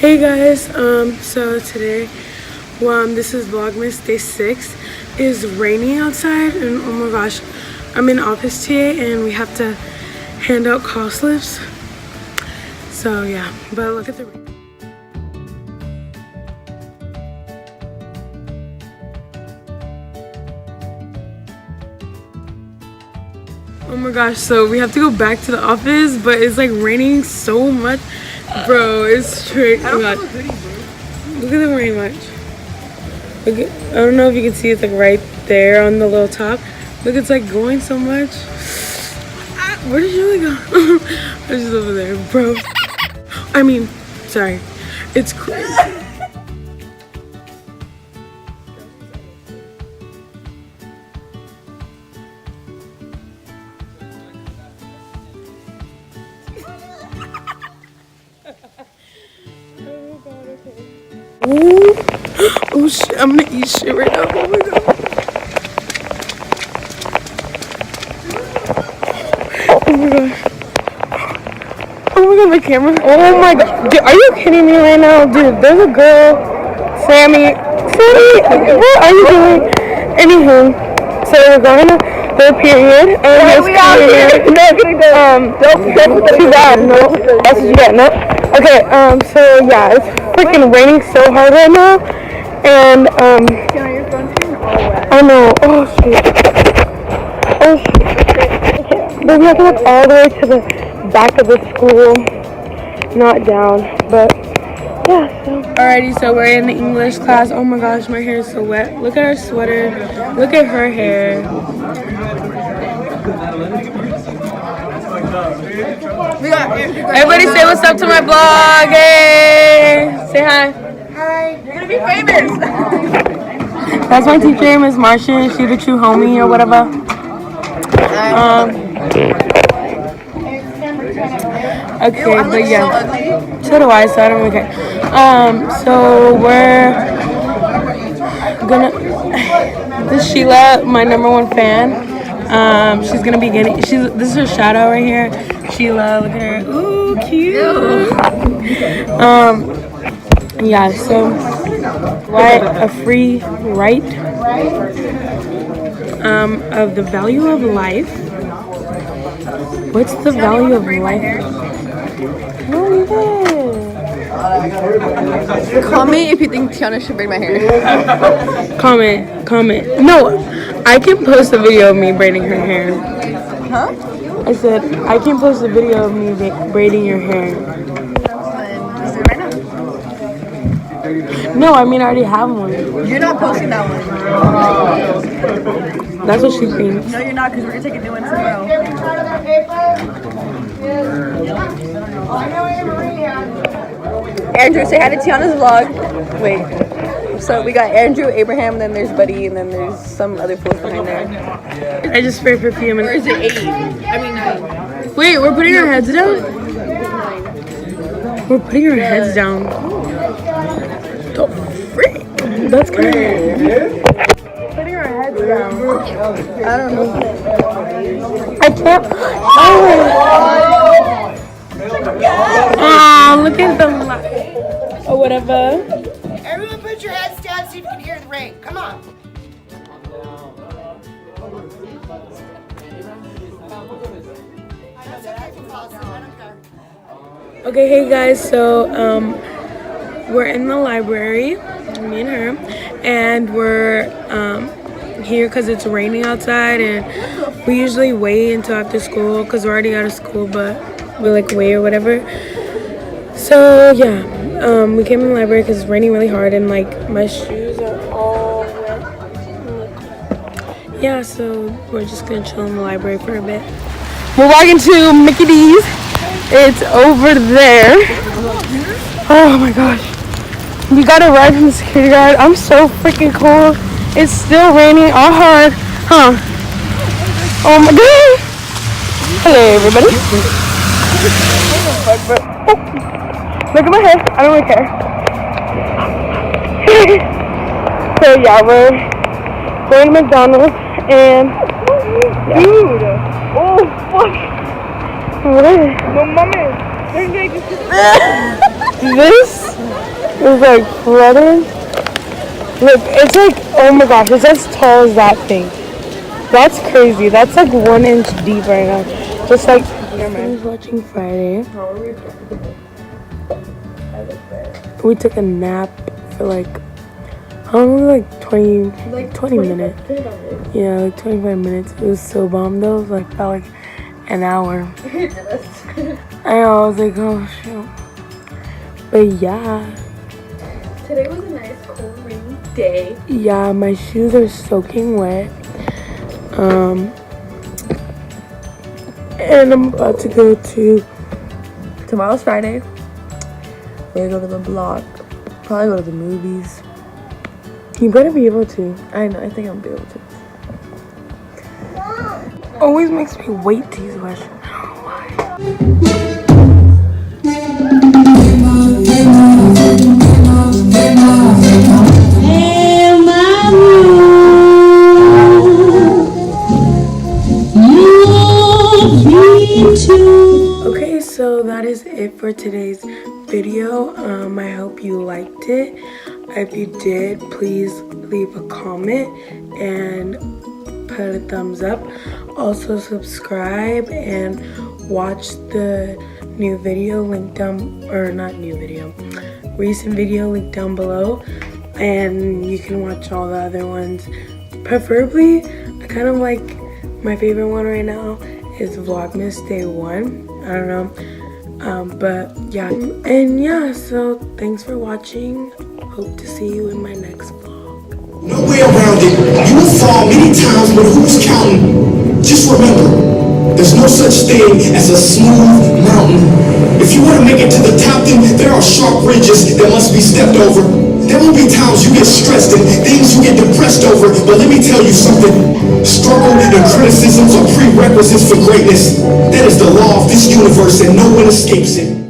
Hey guys, so today, this is vlogmas day 6. It's raining outside and oh my gosh, I'm in office today and we have to hand out call slips. So yeah, but look at the rain. Oh my gosh, so we have to go back to the office, but it's like raining so much. Bro, it's straight. Oh my god. Look at the rain watch. Look at, I don't know if you can see, it's like right there on the little top. Look, it's like going so much. Where did you really go? I was just over there, bro. I mean, sorry. It's crazy. Oh shit, I'm gonna eat shit right now. Oh my god. Oh my god. Oh my god, my camera. Oh my god. Dude, are you kidding me right now? Dude, there's a girl. Sammy, what are you doing? Anywho, so we're going to their period. And we are here. No, don't too bad. No, that's what you get. No. Okay, so yeah, it's freaking raining so hard right now. And your phone's getting all wet. I know. Oh shit. Oh shit. Then we have to look all the way to the back of the school, not down. But yeah. So. Alrighty, so we're in the English class. Oh my gosh, my hair is so wet. Look at her sweater. Look at her hair. Everybody say what's up to my vlog. Hey, say hi. Hi. You're gonna be famous. That's my teacher, Miss Marcia. She's the true homie or whatever. Okay, but yeah. So do I, so I don't really care. So we're gonna. This is Sheila, my #1 fan. She's gonna be getting. This is her shout out right here. Sheila, look at her. Ooh, cute. Yeah, so a free write of the value of life. What's the value of life? Comment if you think Tiana should braid my hair. Comment. No, I can post a video of me braiding her hair. Huh? I said I can post a video of me braiding your hair. Just do it right now. No, I mean I already have one. You're not posting that one. That's what she thinks. No, you're not, because we're gonna take a new one tomorrow. Andrew, say hi to Tiana's vlog. Wait. So we got Andrew, Abraham, then there's Buddy, and then there's some other fools behind there. I just spray perfume and. Or is it 8? I mean 9. Wait, we're putting our heads down? We're putting our heads down. The frick? That's kind of. Putting our heads down. I don't know. I can't. Oh, look at the light. Or whatever. Everyone put your heads down so you can hear the rain. Come on. Okay, hey guys, so we're in the library, me and her, and we're here because it's raining outside, and we usually wait until after school because we're already out of school, but we like wait or whatever. So yeah, we came in the library because it's raining really hard, and like my shoes are all wet. Yeah, so we're just gonna chill in the library for a bit. We're walking to Mickey D's. It's over there. Oh my gosh. We got a ride from the security guard. I'm so freaking cold. It's still raining all hard. Huh? Oh my god. Hello everybody. Oh. Look at my hair. I don't really care. So yeah, we're going to McDonald's and dude. Oh fuck. What? No mames. This It's like flooding. Look, it's like, oh my gosh, it's as tall as that thing. That's crazy. That's like 1 inch deep right now. Just like, I was watching Friday. We took a nap for like, how long? Like 20 minutes. Yeah, like 25 minutes. It was so bomb though. It was like, felt like an hour. I know, I was like, oh shoot. But yeah. Today was a nice cold rainy day. Yeah, my shoes are soaking wet. And I'm about to go to, Tomorrow's Friday. We're gonna go to the block. Probably go to the movies. you better be able to. I know, I think I'll be able to. Always makes me wait to use the restroom. I don't know why. Okay, so that is it for today's video. I hope you liked it. If you did, please leave a comment and put a thumbs up. Also subscribe and watch the new video linked down, or not new video, recent video linked down below, and you can watch all the other ones. Preferably, I kind of like, my favorite one right now is Vlogmas Day 1. I don't know, but yeah. And yeah, so thanks for watching. Hope to see you in my next vlog. No way around it. You will fall many times, but who's counting? Just remember, there's no such thing as a smooth mountain. If you want to make it to the top, then there are sharp ridges that must be stepped over. There will be times you get stressed and things you get depressed over, but let me tell you something. Struggle and criticisms are prerequisites for greatness. That is the law of this universe and no one escapes it.